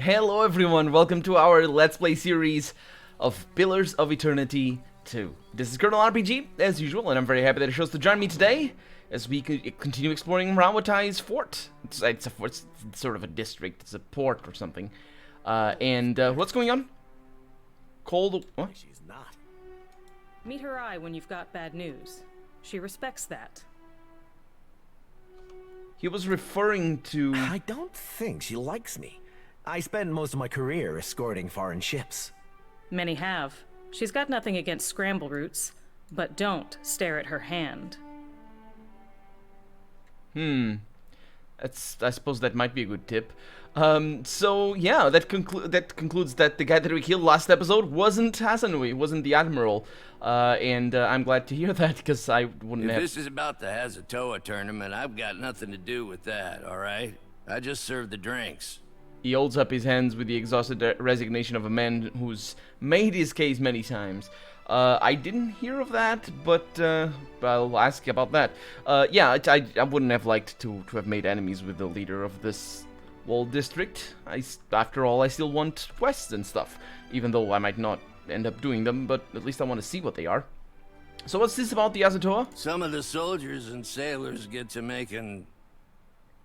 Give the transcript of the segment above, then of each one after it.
Hello everyone, welcome to our Let's Play series of Pillars of Eternity 2. This is Colonel RPG, as usual, and I'm very happy that it chose to join me today as we continue exploring Rawatai's fort. It's sort of a district, it's a port or something. What's going on? Cold... What? She's not. Meet her eye when you've got bad news. She respects that. He was referring to... I don't think she likes me. I spent most of my career escorting foreign ships. Many have. She's got nothing against scramble routes, but don't stare at her hand. I suppose that might be a good tip. So yeah, that concludes that the guy that we killed last episode wasn't Hasanui, wasn't the Admiral. I'm glad to hear that, because I wouldn't have... If this is about the Hazatoa tournament, I've got nothing to do with that, alright? I just serve the drinks. He holds up his hands with the exhausted resignation of a man who's made his case many times. I didn't hear of that, but I'll ask you about that. Yeah, I wouldn't have liked to have made enemies with the leader of this walled district. After all, I still want quests and stuff, even though I might not end up doing them, but at least I want to see what they are. So what's this about the Hazatoa? Some of the soldiers and sailors get to making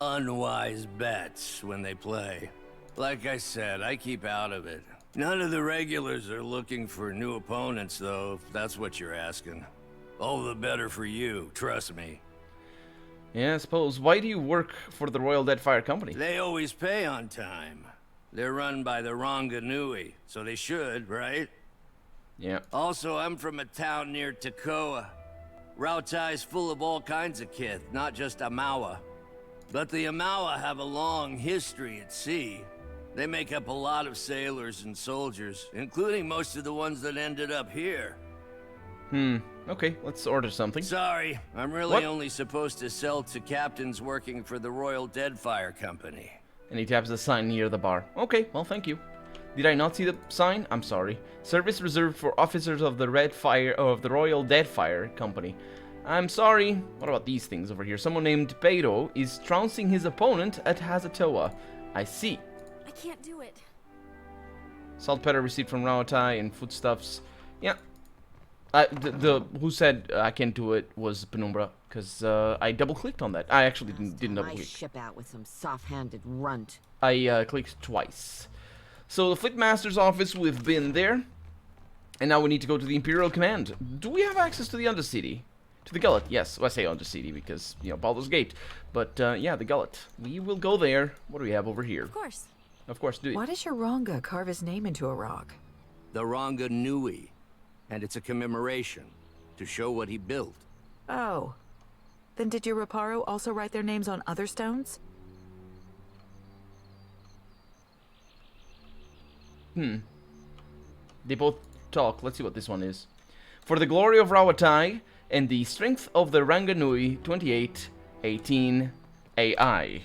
unwise bets when they play. Like I said, I keep out of it. None of the regulars are looking for new opponents, though, if that's what you're asking. All the better for you, trust me. Yeah, I suppose. Why do you work for the Royal Deadfire Company? They always pay on time. They're run by the Ranganui, so they should, right? Yeah. Also, I'm from a town near Tekëhu. Rautai's full of all kinds of kith, not just Amawa. But the Amawa have a long history at sea. They make up a lot of sailors and soldiers, including most of the ones that ended up here. Okay, let's order something. Sorry, I'm really What? only supposed to sell to captains working for the Royal Deadfire Company. And he taps the sign near the bar. Okay, well, thank you. Did I not see the sign? I'm sorry. Service reserved for officers of the Royal Deadfire Company. I'm sorry. What about these things over here? Someone named Beiro is trouncing his opponent at Hazatoa. I see. I can't do it. Saltpeter received from Rawatai and foodstuffs. Yeah. Who said I can't do it was Penumbra, because I double-clicked on that. I actually didn't double-click. Ship out with some soft-handed runt. I clicked twice. So the Fleet Master's office, we've been there. And now we need to go to the Imperial Command. Do we have access to the Undercity? To the Gullet? Yes, well, I say Undercity because, you know, Baldur's Gate. But, yeah, the Gullet. We will go there. What do we have over here? Of course. Of course, do Why does your Ranga carve his name into a rock? The Ranganui. And it's a commemoration to show what he built. Oh. Then did your Raparo also write their names on other stones? They both talk. Let's see what this one is. For the glory of Rawatai and the strength of the Ranganui 2818 AI.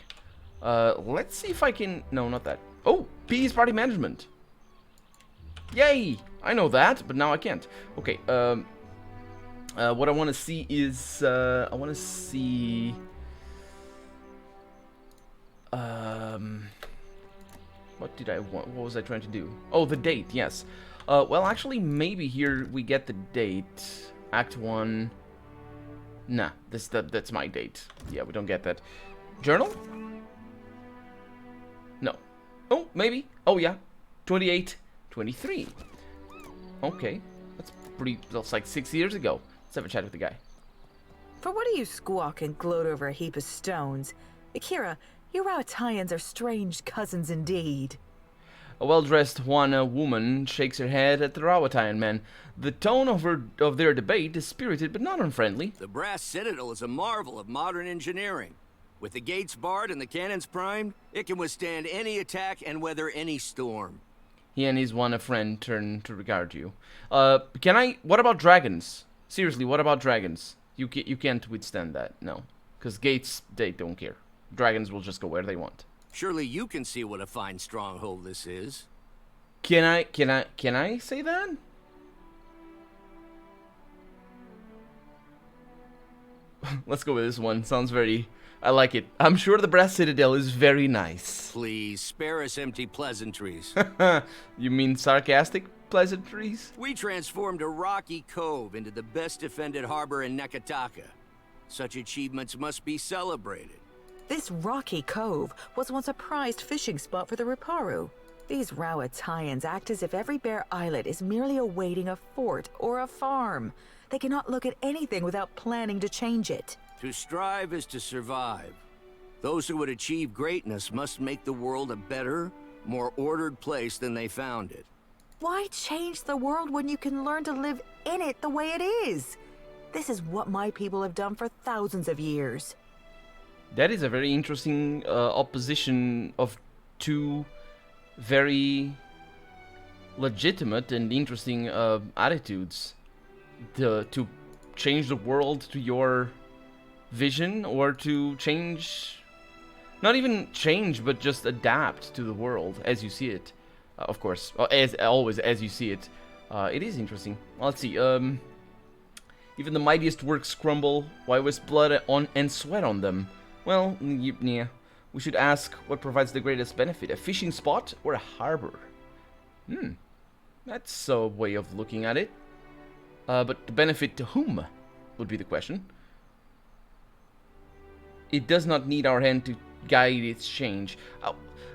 Let's see if I can... No, not that. Oh, Peace Party Management. Yay! I know that, but now I can't. Okay, what I want to see is... I want to see... What did I want? What was I trying to do? Oh, the date, yes. Well, actually, maybe here we get the date. Act 1. Nah, that's my date. Yeah, we don't get that. Journal? No. Oh, maybe. Oh, yeah. 28, 23. Okay. That's like 6 years ago. Let's have a chat with the guy. For what do you squawk and gloat over a heap of stones? Akira, you Rawataians are strange cousins indeed. A well-dressed Juana woman shakes her head at the Rawataian man. The tone of their debate is spirited but not unfriendly. The brass citadel is a marvel of modern engineering. With the gates barred and the cannons primed, it can withstand any attack and weather any storm. He and his Juana friend turn to regard you. What about dragons? Seriously, what about dragons? You can't withstand that, no. Because gates, they don't care. Dragons will just go where they want. Surely you can see what a fine stronghold this is. Can I say that? Let's go with this one. Sounds very I like it. I'm sure the Brass Citadel is very nice. Please, spare us empty pleasantries. You mean sarcastic pleasantries? We transformed a rocky cove into the best defended harbor in Nekataka. Such achievements must be celebrated. This rocky cove was once a prized fishing spot for the Riparu. These Rawatayans act as if every bare islet is merely awaiting a fort or a farm. They cannot look at anything without planning to change it. To strive is to survive. Those who would achieve greatness must make the world a better, more ordered place than they found it. Why change the world when you can learn to live in it the way it is? This is what my people have done for thousands of years. That is a very interesting opposition of two very legitimate and interesting attitudes. To change the world to your vision, or to change, not even change, but just adapt to the world as you see it. Of course, as always, as you see it. It is interesting. Let's see. Even the mightiest works crumble. Why waste blood on and sweat on them? Well, yeah. We should ask what provides the greatest benefit: a fishing spot or a harbor? That's a way of looking at it. But the benefit to whom would be the question. It does not need our hand to guide its change.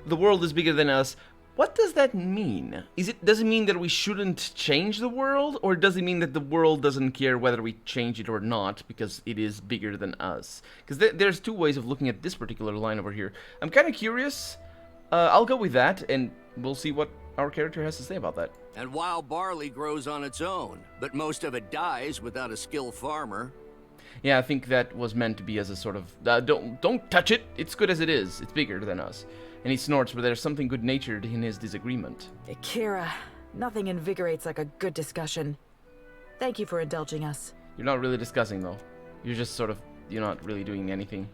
The world is bigger than us. What does that mean? Does it mean that we shouldn't change the world? Or does it mean that the world doesn't care whether we change it or not because it is bigger than us? Because there's two ways of looking at this particular line over here. I'm kind of curious. I'll go with that, and we'll see what our character has to say about that. And wild barley grows on its own, but most of it dies without a skilled farmer. Yeah, I think that was meant to be as a sort of, don't touch it, it's good as it is, it's bigger than us. And he snorts, but there's something good-natured in his disagreement. Akira, nothing invigorates like a good discussion. Thank you for indulging us. You're not really discussing, though. You're just sort of, you're not really doing anything.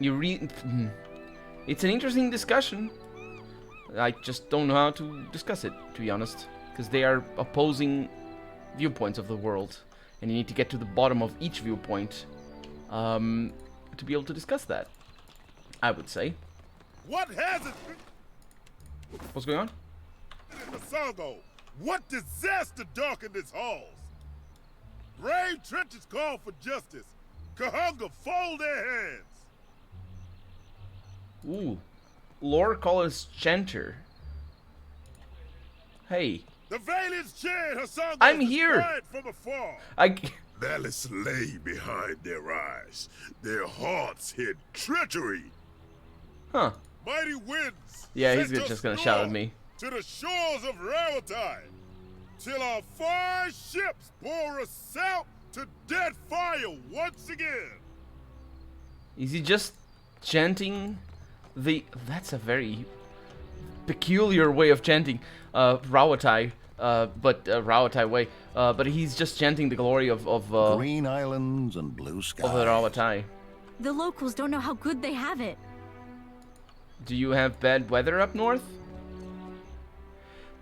It's an interesting discussion. I just don't know how to discuss it, to be honest. Because they are opposing viewpoints of the world. And you need to get to the bottom of each viewpoint to be able to discuss that, I would say. What has it What's going on? in the Songo? What disaster darkened its halls? Brave trenches call for justice. Kahunga fold their hands. Ooh. Lore callers Chanter. Hey. The valiant cheered her Songo I'm here. from afar. Malice lay behind their eyes. Their hearts hid treachery. Huh. Mighty winds. Yeah, he's sent just us gonna shout at north me. To the shores of Rawatai, till our 5 ships bore us out to Deadfire once again. Is he just chanting that's a very peculiar way of chanting Rawatai, but Rawatai way. But he's just chanting the glory of green islands and blue skies. of the Rawatai. The locals don't know how good they have it. Do you have bad weather up north?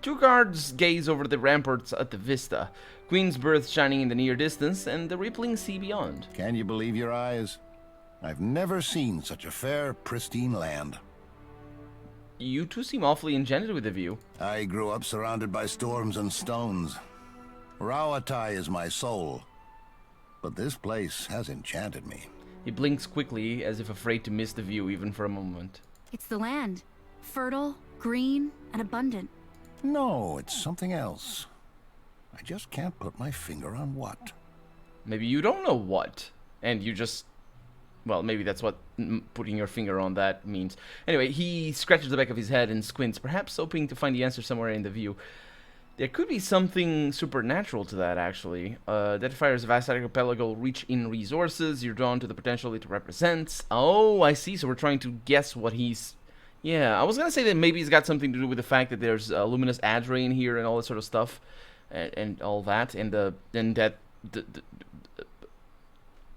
Two guards gaze over the ramparts at the vista, Queen's Berth shining in the near distance, and the rippling sea beyond. Can you believe your eyes? I've never seen such a fair, pristine land. You two seem awfully enchanted with the view. I grew up surrounded by storms and stones. Rawatai is my soul. But this place has enchanted me. He blinks quickly, as if afraid to miss the view even for a moment. It's the land. Fertile, green, and abundant. No, it's something else. I just can't put my finger on what. Maybe you don't know what, and you just... Well, maybe that's what putting your finger on that means. Anyway, he scratches the back of his head and squints, perhaps hoping to find the answer somewhere in the view. There could be something supernatural to that, actually. Deadfire's vast archipelago rich in resources. You're drawn to the potential it represents. Oh, I see. So we're trying to guess what he's... Yeah, I was going to say that maybe it's got something to do with the fact that there's luminous adre in here and all that sort of stuff. And all that. And then that...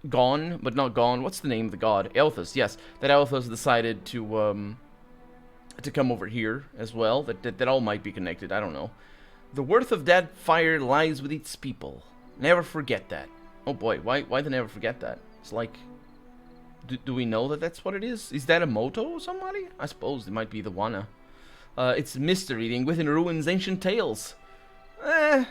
Gone, but not gone. What's the name of the god? Elthus, yes. That Elthus decided to come over here as well. That all might be connected. I don't know. The worth of Deadfire lies with its people. Never forget that. Oh boy, why the never forget that? It's like Do we know that that's what it is? Is that a motto or somebody? I suppose it might be the Wana. It's mystery eating within ruins, ancient tales. I'm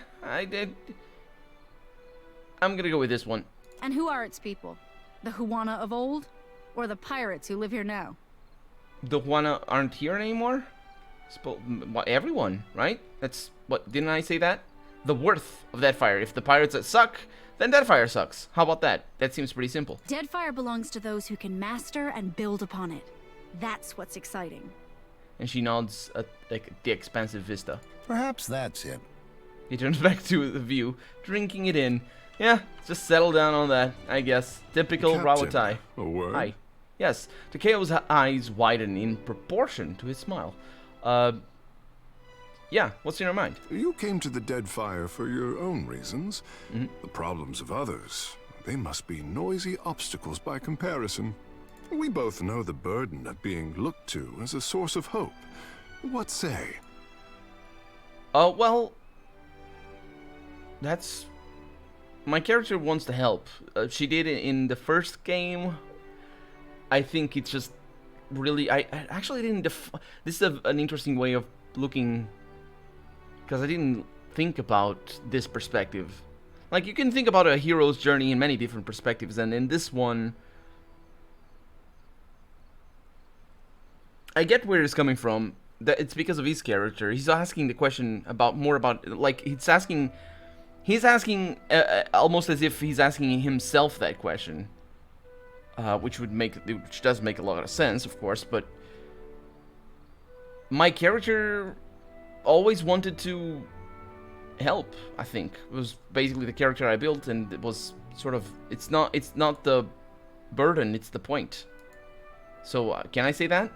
gonna go with this one. And who are its people? The Huana of old? Or the pirates who live here now? The Wana aren't here anymore? Everyone, right? That's what, didn't I say that? The worth of Deadfire. If the pirates suck, then Deadfire sucks. How about that? That seems pretty simple. Deadfire belongs to those who can master and build upon it. That's what's exciting. And she nods at like the expansive vista. Perhaps that's it. He turns back to the view, drinking it in. Yeah, just settle down on that, I guess. Typical Rawatai. A word? Hi. Yes, Tekëhu's eyes widen in proportion to his smile. Yeah, what's in your mind? You came to the Deadfire for your own reasons. The problems of others, they must be noisy obstacles by comparison. We both know the burden of being looked to as a source of hope. What say? Well, that's... My character wants to help. She did it in the first game. I think it's just really... I actually didn't... This is an interesting way of looking... Because I didn't think about this perspective. Like, you can think about a hero's journey in many different perspectives, and in this one... I get where he's coming from. That it's because of his character. He's asking the question about more about... Like, he's asking almost as if he's asking himself that question. Which does make a lot of sense, of course, but... My character... always wanted to help, I think. It was basically the character I built, and it was sort of... It's not the burden, it's the point. So, can I say that?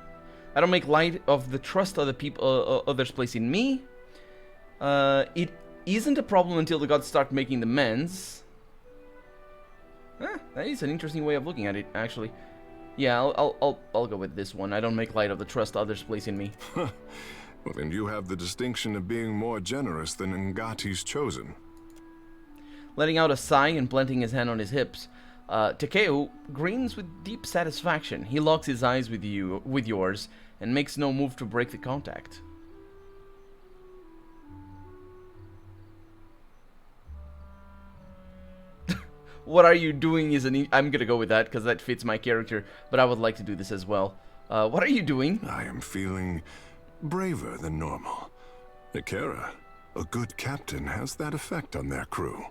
I don't make light of the trust others place in me. It isn't a problem until the gods start making amends. That is an interesting way of looking at it, actually. Yeah, I'll go with this one. I don't make light of the trust others place in me. Well, then you have the distinction of being more generous than Ngati's chosen. Letting out a sigh and planting his hand on his hips, Tekëhu grins with deep satisfaction. He locks his eyes with yours and makes no move to break the contact. What are you doing I'm gonna go with that because that fits my character, but I would like to do this as well. What are you doing? I am feeling braver than normal. Ikera, a good captain has that effect on their crew.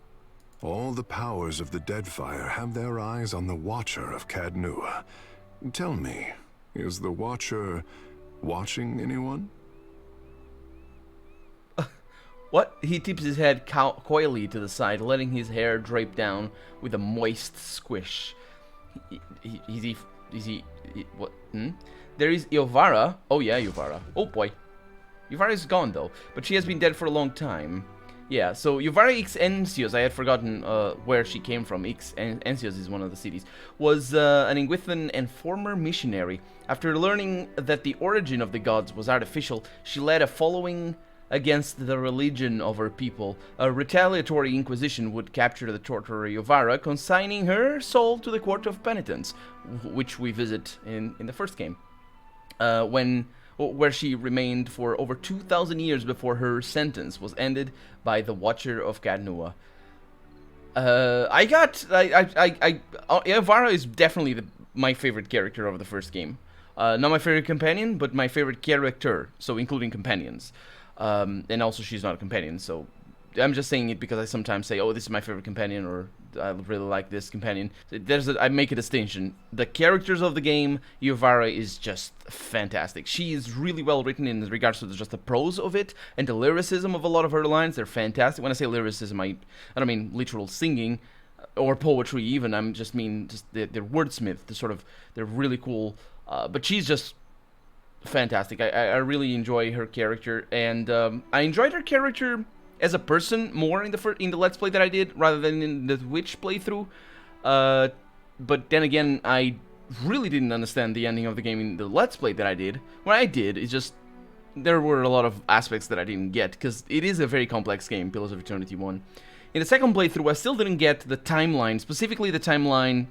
All the powers of the Deadfire have their eyes on the Watcher of Cadnua. Tell me, is the Watcher watching anyone? What? He tips his head coyly to the side, letting his hair drape down with a moist squish. What? There is Yovara. Oh yeah, Yovara. Oh boy. Yovara is gone though, but she has been dead for a long time. Yeah, so Yovara X Encios, I had forgotten where she came from. X Encios is one of the cities. Was an Ingwithan and former missionary. After learning that the origin of the gods was artificial, she led a following against the religion of her people. A retaliatory inquisition would capture the torturer Yovara, consigning her soul to the Court of Penitence, which we visit in the first game. Where she remained for over 2,000 years before her sentence was ended by the Watcher of Cadnua. Yovara is definitely my favorite character of the first game. Not my favorite companion, but my favorite character, so including companions. And also she's not a companion, so I'm just saying it because I sometimes say, oh, this is my favorite companion, or I really like this companion. I make a distinction. The characters of the game, Yovara is just fantastic. She is really well written in regards to just the prose of it, and the lyricism of a lot of her lines. They're fantastic. When I say lyricism, I don't mean literal singing, or poetry even. I just mean they're wordsmith. They're really cool. But she's just fantastic. I really enjoy her character, and I enjoyed her character as a person more in the Let's Play that I did rather than in the Twitch playthrough. But then again, I really didn't understand the ending of the game in the Let's Play that I did. What I did is just there were a lot of aspects that I didn't get because it is a very complex game, Pillars of Eternity 1. In the second playthrough, I still didn't get the timeline, specifically the timeline,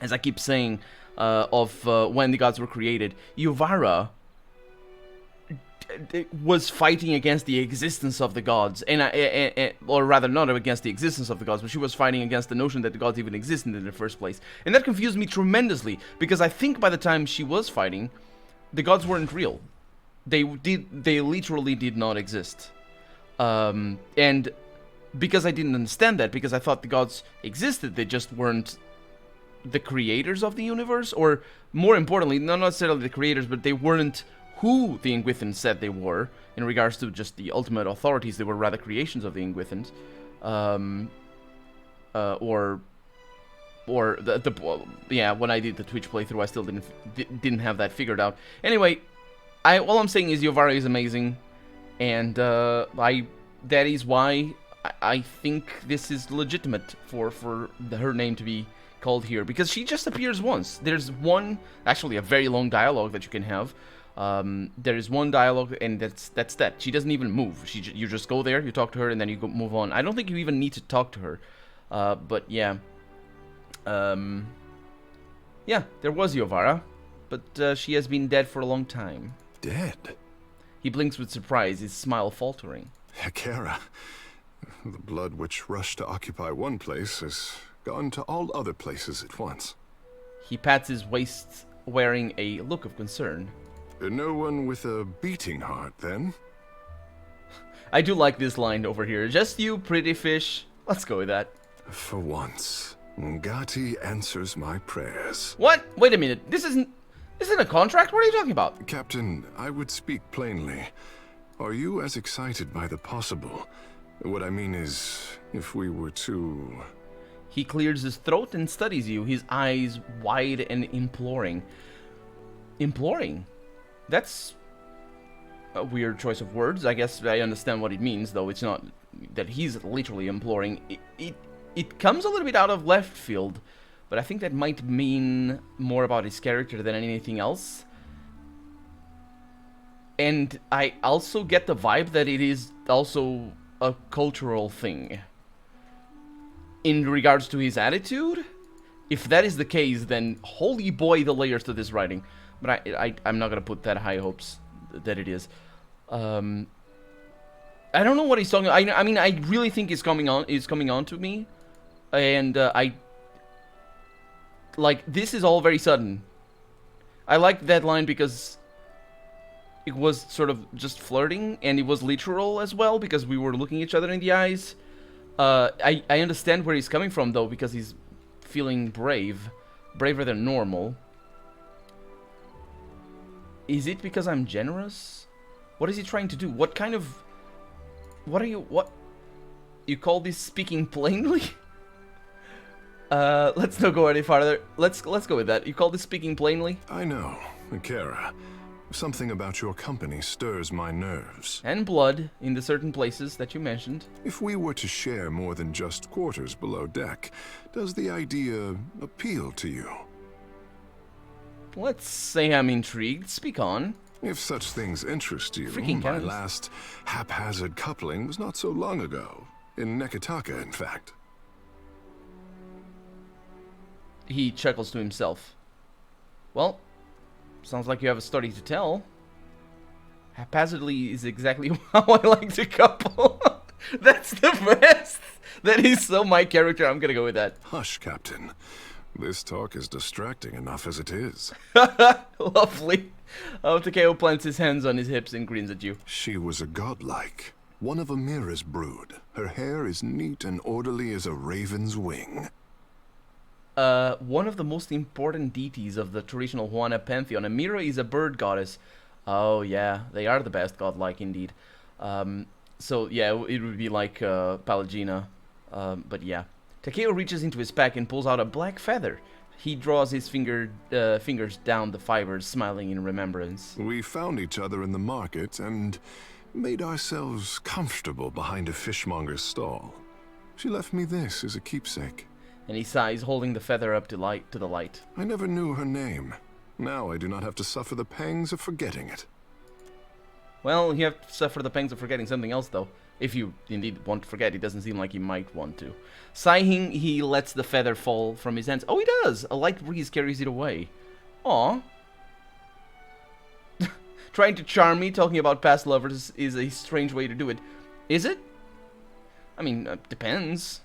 as I keep saying, of when the gods were created, Yuvara was fighting against the existence of the gods, and or rather not against the existence of the gods, but she was fighting against the notion that the gods even existed in the first place. And that confused me tremendously, because I think by the time she was fighting, the gods weren't real. They literally did not exist. And because I didn't understand that, because I thought the gods existed, they just weren't the creators of the universe, or more importantly, not necessarily the creators, but they weren't who the Ingwithans said they were, in regards to just the ultimate authorities. They were rather creations of the Ingwithans. Yeah, when I did the Twitch playthrough, I still didn't have that figured out. Anyway, all I'm saying is Yuvara is amazing, and that is why I think this is legitimate for her name to be called here, because she just appears once. There's actually a very long dialogue that you can have. There is one dialogue, and that's that. She doesn't even move. You just go there, you talk to her, and then you move on. I don't think you even need to talk to her. But yeah. Yeah, there was Yuvara, but she has been dead for a long time. Dead? He blinks with surprise, his smile faltering. Hekera. The blood which rushed to occupy one place has gone to all other places at once. He pats his waist, wearing a look of concern. No one with a beating heart, then? I do like this line over here. Just you, pretty fish. Let's go with that. For once, Ngati answers my prayers. What? Wait a minute. This isn't a contract? What are you talking about? Captain, I would speak plainly. Are you as excited by the possible? What I mean is, if we were to... He clears his throat and studies you, his eyes wide and imploring. Imploring? That's a weird choice of words. I guess I understand what it means, though it's not that he's literally imploring. It comes a little bit out of left field, but I think that might mean more about his character than anything else. And I also get the vibe that it is also a cultural thing. In regards to his attitude, if that is the case, then holy boy, the layers to this writing. But I'm not gonna put that high hopes that it is. I don't know what he's talking. I mean, I really think it's coming on to me, and this is all very sudden. I like that line because it was sort of just flirting, and it was literal as well because we were looking each other in the eyes. I understand where he's coming from though, because he's feeling braver than normal. Is it because I'm generous? What is he trying to do? What you call this speaking plainly? Let's not go any farther. Let's go with that. You call this speaking plainly? I know, Kara. Something about your company stirs my nerves. And blood in the certain places that you mentioned. If we were to share more than just quarters below deck, does the idea appeal to you? Let's say I'm intrigued. Speak on. If such things interest you, Freaking my cannons. last haphazard coupling was not so long ago. In Nekataka, in fact. He chuckles to himself. Well, sounds like you have a story to tell. Haphazardly is exactly how I like to couple. That's the best. That is so my character. I'm gonna go with that. Hush, Captain. This talk is distracting enough as it is. Lovely. Tekëhu plants his hands on his hips and grins at you. She was a godlike. One of Amira's brood. Her hair is neat and orderly as a raven's wing. One of the most important deities of the traditional Juana pantheon. Amira is a bird goddess. Oh yeah, they are the best godlike indeed. So yeah, it would be like Palagina. But yeah. Tekëhu reaches into his pack and pulls out a black feather. He draws his fingers down the fibers, smiling in remembrance. We found each other in the market and made ourselves comfortable behind a fishmonger's stall. She left me this as a keepsake. And he sighs, holding the feather up to the light. I never knew her name. Now I do not have to suffer the pangs of forgetting it. Well, you have to suffer the pangs of forgetting something else, though. If you indeed want to forget, it doesn't seem like you might want to. Sighing, he lets the feather fall from his hands. Oh, he does! A light breeze carries it away. Aw. Trying to charm me, talking about past lovers is a strange way to do it. Is it? I mean, depends.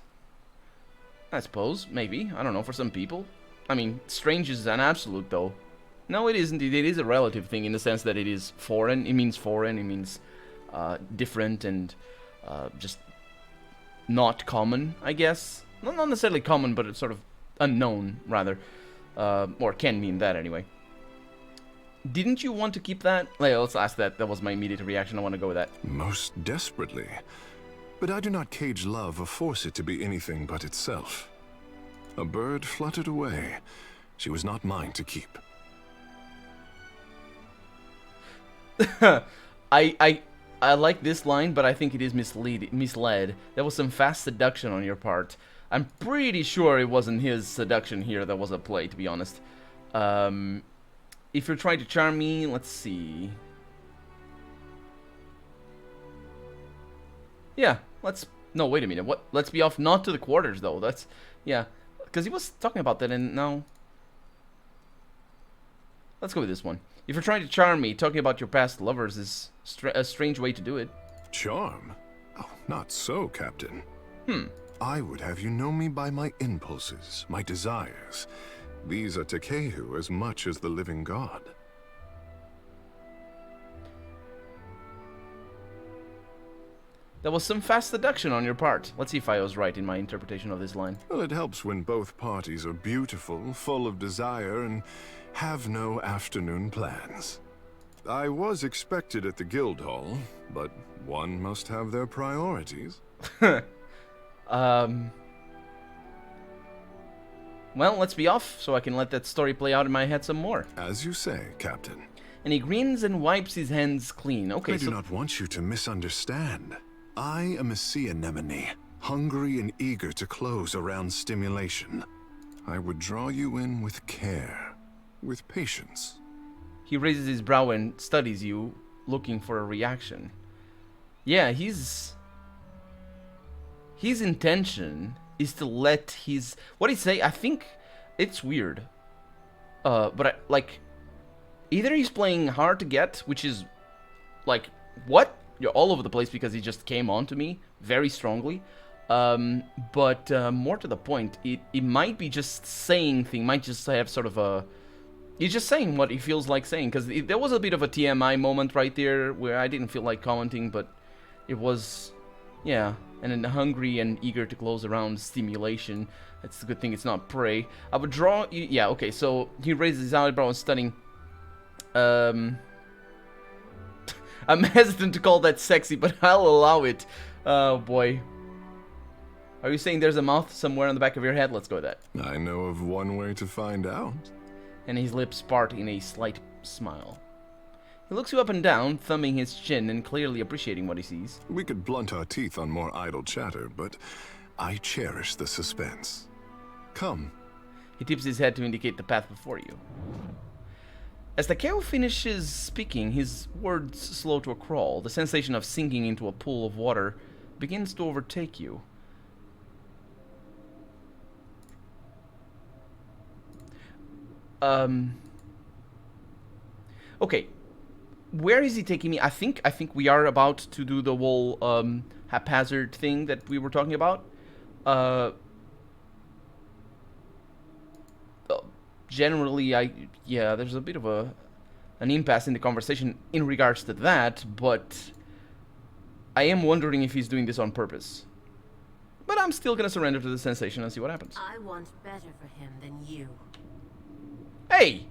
I suppose, maybe. I don't know, for some people. I mean, strange is an absolute, though. No, it isn't. It is a relative thing in the sense that it is foreign. It means foreign. It means different and just not common, I guess. Not necessarily common, but it's sort of unknown, rather. Or can mean that, anyway. Didn't you want to keep that? Let's ask that. That was my immediate reaction. I want to go with that. Most desperately. But I do not cage love or force it to be anything but itself. A bird fluttered away. She was not mine to keep. I like this line, but I think it is misled. There was some fast seduction on your part. I'm pretty sure it wasn't his seduction here that was at play, to be honest. If you're trying to charm me, let's see. Yeah, no, wait a minute. What? Let's be off not to the quarters, though. That's, yeah. Because he was talking about that, and now... Let's go with this one. If you're trying to charm me, talking about your past lovers is a strange way to do it. Charm? Oh, not so, Captain. I would have you know me by my impulses, my desires. These are Tekëhu as much as the living god. There was some fast seduction on your part. Let's see if I was right in my interpretation of this line. Well, it helps when both parties are beautiful, full of desire, and have no afternoon plans. I was expected at the guild hall, but one must have their priorities. Well, let's be off, so I can let that story play out in my head some more. As you say, Captain. And he grins and wipes his hands clean. Okay, I do not want you to misunderstand. I am a sea anemone, hungry and eager to close around stimulation. I would draw you in with care, with patience. He raises his brow and studies you, looking for a reaction. Yeah, his intention is to let his... What did he say? I think it's weird. But like, either he's playing hard to get, which is like, what? You're all over the place because he just came on to me very strongly. But more to the point, it might be just saying thing, might just have sort of a... He's just saying what he feels like saying, because there was a bit of a TMI moment right there where I didn't feel like commenting, but it was, yeah, and then hungry and eager to close around stimulation. It's a good thing it's not prey. I would draw, yeah, okay, so he raises his eyebrow and stunning. I'm hesitant to call that sexy, but I'll allow it. Oh boy. Are you saying there's a mouth somewhere on the back of your head? Let's go with that. I know of one way to find out. And his lips part in a slight smile. He looks you up and down, thumbing his chin and clearly appreciating what he sees. We could blunt our teeth on more idle chatter, but I cherish the suspense. Come. He tips his head to indicate the path before you. As Tekëhu finishes speaking, his words slow to a crawl. The sensation of sinking into a pool of water begins to overtake you. Okay. Where is he taking me? I think we are about to do the whole haphazard thing that we were talking about. Generally, there's a bit of an impasse in the conversation in regards to that, but I am wondering if he's doing this on purpose. But I'm still gonna surrender to the sensation and see what happens. I want better for him than you. Hey!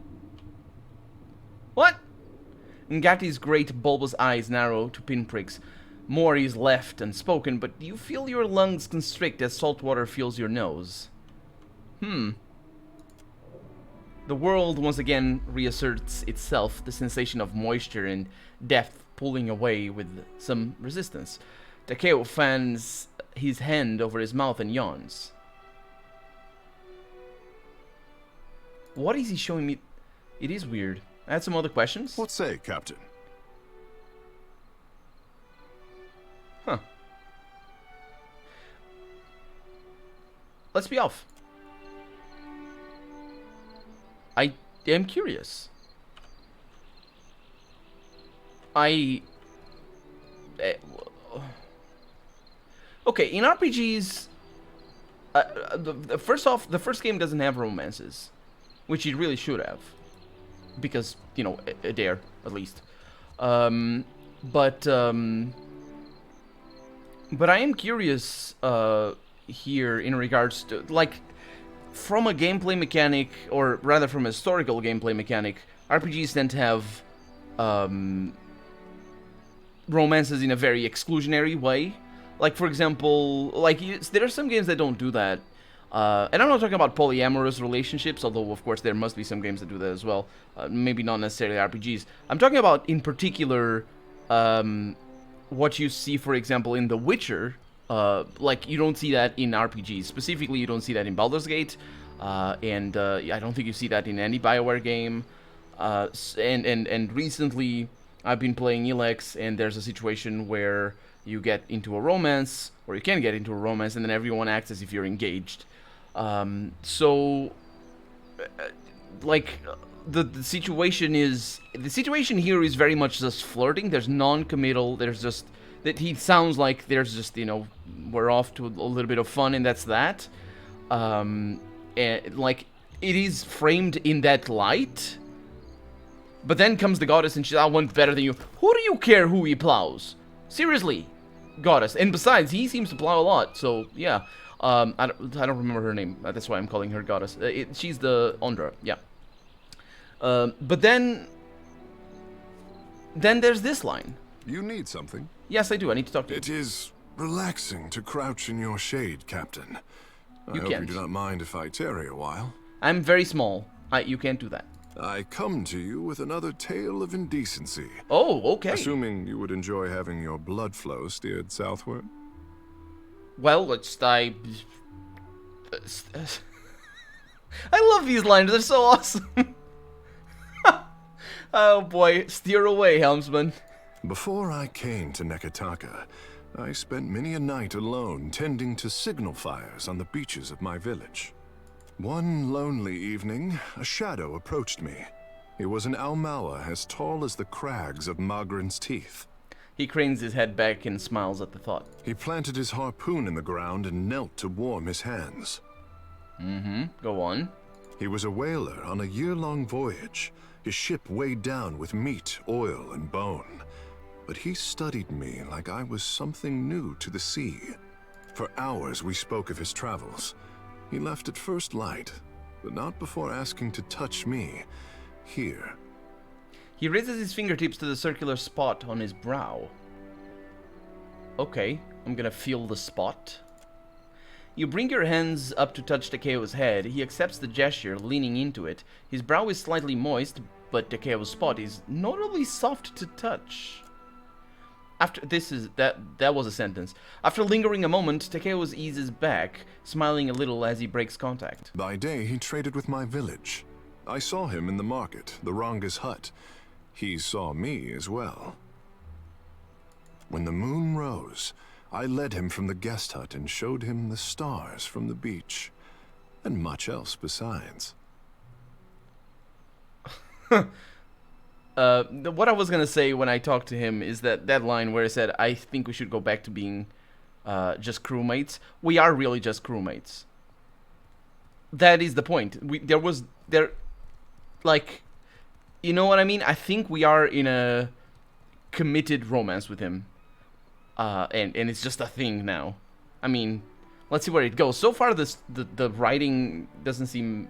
What? Ngati's great bulbous eyes narrow to pinpricks. More is left unspoken, but you feel your lungs constrict as salt water fills your nose. The world once again reasserts itself, the sensation of moisture and depth pulling away with some resistance. Tekëhu fans his hand over his mouth and yawns. What is he showing me? It is weird. I had some other questions. What say, Captain? Huh. Let's be off. am curious. Okay, in RPGs, first off, the first game doesn't have romances, which it really should have, because, you know, a dare, at least. But I am curious here in regards to, like, from a gameplay mechanic, or rather from a historical gameplay mechanic, RPGs tend to have romances in a very exclusionary way. Like, for example, like, there are some games that don't do that. And I'm not talking about polyamorous relationships, although, of course, there must be some games that do that as well. Maybe not necessarily RPGs. I'm talking about, in particular, what you see, for example, in The Witcher. Like, you don't see that in RPGs. Specifically, you don't see that in Baldur's Gate. And I don't think you see that in any BioWare game. And recently, I've been playing Elex, and there's a situation where you get into a romance, or you can get into a romance, and then everyone acts as if you're engaged. So, like, the situation here is very much just flirting. There's non-committal. There's just that he sounds like there's just, you know, we're off to a little bit of fun, and that's that. And like, it is framed in that light. But then comes the goddess, and she's, I want better than you. Who do you care who he plows? Seriously, goddess. And besides, he seems to plow a lot. So yeah, I don't remember her name. That's why I'm calling her goddess. She's the Ondra. Yeah. But then there's this line. You need something? Yes, I do. I need to talk to you. It is relaxing to crouch in your shade, Captain. I hope can't. you do not mind if I tarry a while. I'm very small. You can't do that. I come to you with another tale of indecency. Oh, okay. Assuming you would enjoy having your blood flow steered southward. Well, I love these lines. They're so awesome. Oh boy, steer away, helmsman. Before I came to Nekataka, I spent many a night alone tending to signal fires on the beaches of my village. One lonely evening, a shadow approached me. It was an Aumaua as tall as the crags of Magrin's teeth. He cranes his head back and smiles at the thought. He planted his harpoon in the ground and knelt to warm his hands. Go on. He was a whaler on a year-long voyage, his ship weighed down with meat, oil, and bone. But he studied me like I was something new to the sea. For hours we spoke of his travels. He left at first light, but not before asking to touch me, here. He raises his fingertips to the circular spot on his brow. Okay, I'm gonna feel the spot. You bring your hands up to touch Tekëhu's head. He accepts the gesture, leaning into it. His brow is slightly moist, but Tekëhu's spot is notably soft to touch. That was a sentence. After lingering a moment, Tekëhu eases back, smiling a little as he breaks contact. By day, he traded with my village. I saw him in the market, the Ranga's hut. He saw me as well. When the moon rose, I led him from the guest hut and showed him the stars from the beach, and much else besides. What I was gonna say when I talked to him is that line where I said, I think we should go back to being just crewmates. We are really just crewmates. That is the point. Like, you know what I mean? I think we are in a committed romance with him. And it's just a thing now. I mean, let's see where it goes. So far, the writing doesn't seem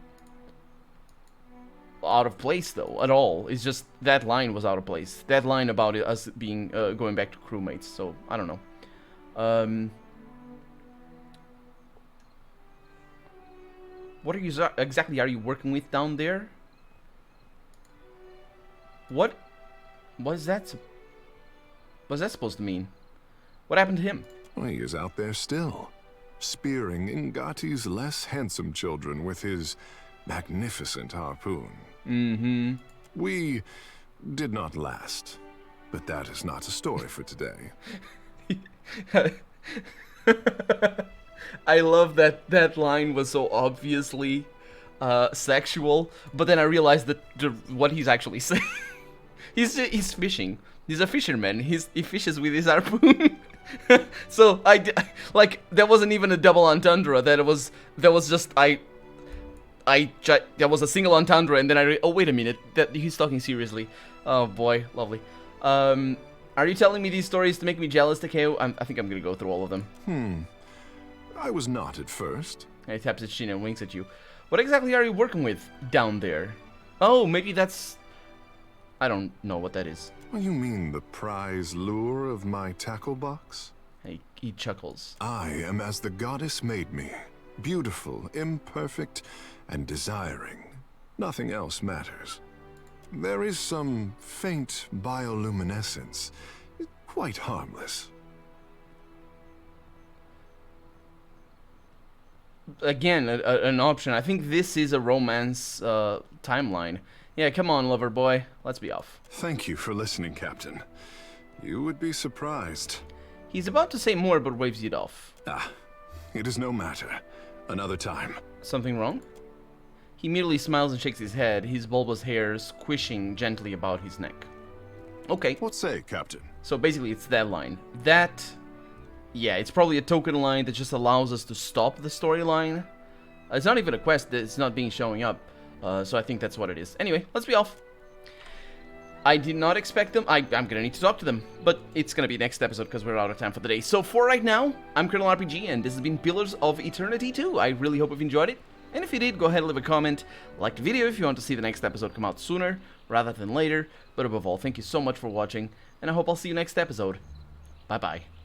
out of place, though, at all. It's just that line was out of place. That line about us being going back to crewmates. So I don't know. What are you exactly are you working with down there? What is that? What's that supposed to mean? What happened to him? Well, he is out there still, spearing Ngati's less handsome children with his magnificent harpoon. We did not last, but that is not a story for today. I love that line was so obviously sexual, but then I realized that what he's actually saying. He's fishing. He's a fisherman. He fishes with his harpoon. So like there wasn't even a double entendre. There was just there was a single entendre, and then oh wait a minute, that he's talking seriously. Oh boy, lovely. Are you telling me these stories to make me jealous, Tekëhu? I think I'm gonna go through all of them. I was not at first. He taps his chin and winks at you. What exactly are you working with down there? Oh, maybe that's... I don't know what that is. You mean the prize lure of my tackle box? He chuckles. I am as the goddess made me. Beautiful, imperfect, and desiring. Nothing else matters. There is some faint bioluminescence. Quite harmless. Again, an option. I think this is a romance timeline. Yeah, come on, lover boy. Let's be off. Thank you for listening, Captain. You would be surprised. He's about to say more, but waves it off. It is no matter. Another time. Something wrong? He merely smiles and shakes his head, his bulbous hair squishing gently about his neck. Okay. What say, Captain? So basically, it's that line. That... Yeah, it's probably a token line that just allows us to stop the storyline. It's not even a quest, it's not showing up. So I think that's what it is. Anyway, let's be off. I did not expect them. I'm gonna need to talk to them. But it's gonna be next episode because we're out of time for the day. So for right now, I'm Colonel RPG, and this has been Pillars of Eternity 2. I really hope you've enjoyed it. And if you did, go ahead and leave a comment. Like the video if you want to see the next episode come out sooner rather than later. But above all, thank you so much for watching. And I hope I'll see you next episode. Bye-bye.